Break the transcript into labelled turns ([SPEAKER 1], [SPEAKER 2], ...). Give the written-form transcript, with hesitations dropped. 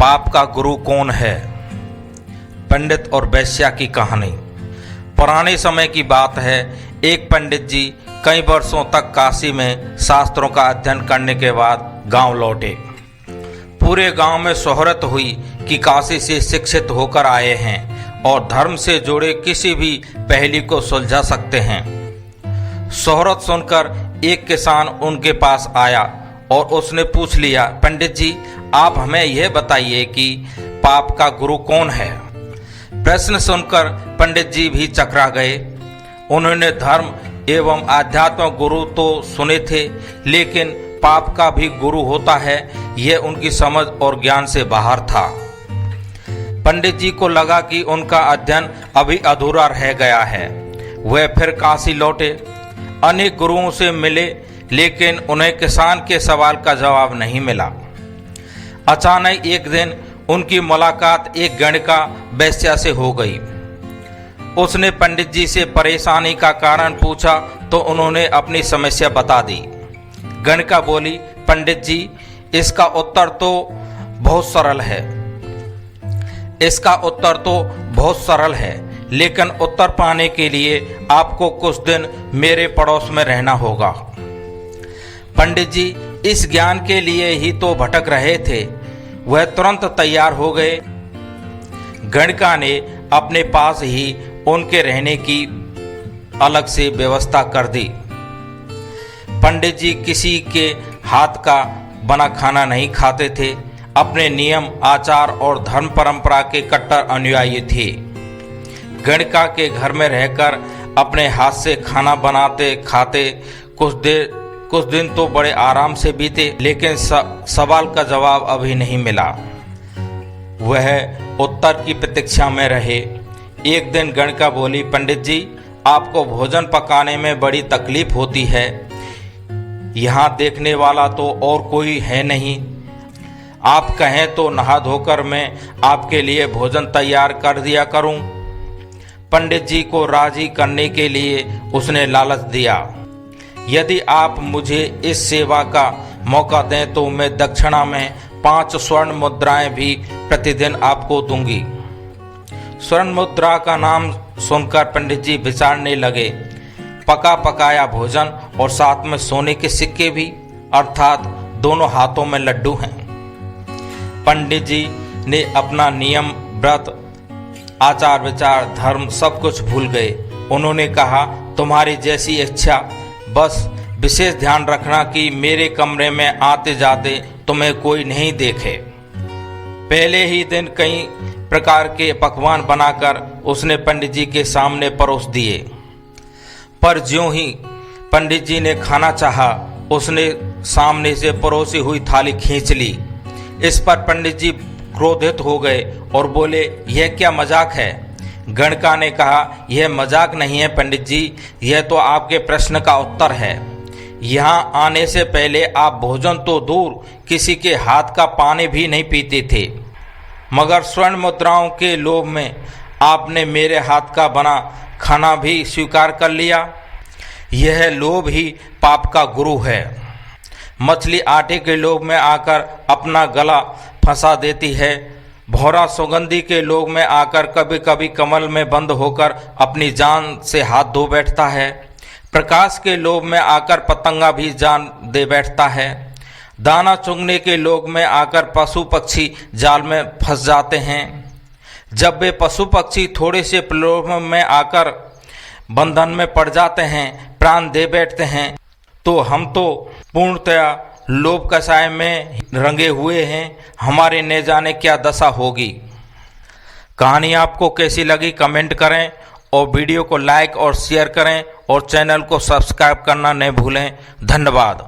[SPEAKER 1] पाप का गुरु कौन है? पंडित और वेश्या की कहानी। पुराने समय की बात है। एक पंडित जी कई वर्षों तक काशी में शास्त्रों का अध्ययन करने के बाद गांव लौटे। पूरे गांव में शोहरत हुई कि काशी से शिक्षित होकर आए हैं और धर्म से जुड़े किसी भी पहेली को सुलझा सकते हैं। शोहरत सुनकर एक किसान उनके पास आया और उसने पूछ लिया, पंडित जी, आप हमें यह बताइए कि पाप का गुरु कौन है? प्रश्न सुनकर पंडित जी भी चकरा गए। उन्होंने धर्म एवं आध्यात्म गुरु तो सुने थे, लेकिन पाप का भी गुरु होता है, यह उनकी समझ और ज्ञान से बाहर था। पंडित जी को लगा कि उनका अध्ययन अभी अधूरा रह गया है। वह फिर काशी लौटे, अनेक गुरुओं से मिले, लेकिन उन्हें किसान के सवाल का जवाब नहीं मिला। अचानक एक दिन उनकी मुलाकात एक गणिका वेश्या से हो गई। उसने पंडित जी से परेशानी का कारण पूछा तो उन्होंने अपनी समस्या बता दी। गणिका बोली, पंडित जी, इसका उत्तर तो बहुत सरल है, लेकिन उत्तर पाने के लिए आपको कुछ दिन मेरे पड़ोस में रहना होगा। पंडित जी इस ज्ञान के लिए ही तो भटक रहे थे। वह तुरंत तैयार हो गए। गणिका ने अपने पास ही उनके रहने की अलग से व्यवस्था कर दी। पंडित जी किसी के हाथ का बना खाना नहीं खाते थे। अपने नियम, आचार और धर्म परंपरा के कट्टर अनुयायी थे। गणिका के घर में रहकर अपने हाथ से खाना बनाते खाते कुछ दिन तो बड़े आराम से बीते, लेकिन सवाल का जवाब अभी नहीं मिला। वह उत्तर की प्रतीक्षा में रहे। एक दिन गणिका बोली, पंडित जी, आपको भोजन पकाने में बड़ी तकलीफ होती है। यहाँ देखने वाला तो और कोई है नहीं। आप कहें तो नहा धोकर मैं आपके लिए भोजन तैयार कर दिया करूं। पंडित जी को राजी करने के लिए उसने लालच दिया, यदि आप मुझे इस सेवा का मौका दें तो मैं दक्षिणा में 5 स्वर्ण मुद्राएं भी प्रतिदिन आपको दूंगी। स्वर्ण मुद्रा का नाम सुनकर पंडित जी विचारने लगे। पका पकाया भोजन और साथ में सोने के सिक्के भी, अर्थात दोनों हाथों में लड्डू हैं। पंडित जी ने अपना नियम, व्रत, आचार विचार, धर्म सब कुछ भूल गए। उन्होंने कहा, तुम्हारी जैसी इच्छा, बस विशेष ध्यान रखना कि मेरे कमरे में आते जाते तुम्हें कोई नहीं देखे। पहले ही दिन कई प्रकार के पकवान बनाकर उसने पंडित जी के सामने परोस दिए। पर ज्यों ही पंडित जी ने खाना चाहा, उसने सामने से परोसी हुई थाली खींच ली। इस पर पंडित जी क्रोधित हो गए और बोले, यह क्या मजाक है? गणिका ने कहा, यह मजाक नहीं है पंडित जी, यह तो आपके प्रश्न का उत्तर है। यहाँ आने से पहले आप भोजन तो दूर किसी के हाथ का पानी भी नहीं पीते थे, मगर स्वर्ण मुद्राओं के लोभ में आपने मेरे हाथ का बना खाना भी स्वीकार कर लिया। यह लोभ ही पाप का गुरु है। मछली आटे के लोभ में आकर अपना गला फंसा देती है। भौरा सुगंधी के लोभ में आकर कभी कभी कमल में बंद होकर अपनी जान से हाथ धो बैठता है। प्रकाश के लोभ में आकर पतंगा भी जान दे बैठता है। दाना चुगने के लोभ में आकर पशु पक्षी जाल में फंस जाते हैं। जब वे पशु पक्षी थोड़े से प्रलोभ में आकर बंधन में पड़ जाते हैं, प्राण दे बैठते हैं, तो हम तो पूर्णतया लोभ कषाय में रंगे हुए हैं। हमारे न जाने क्या दशा होगी। कहानी आपको कैसी लगी कमेंट करें और वीडियो को लाइक और शेयर करें और चैनल को सब्सक्राइब करना न भूलें। धन्यवाद।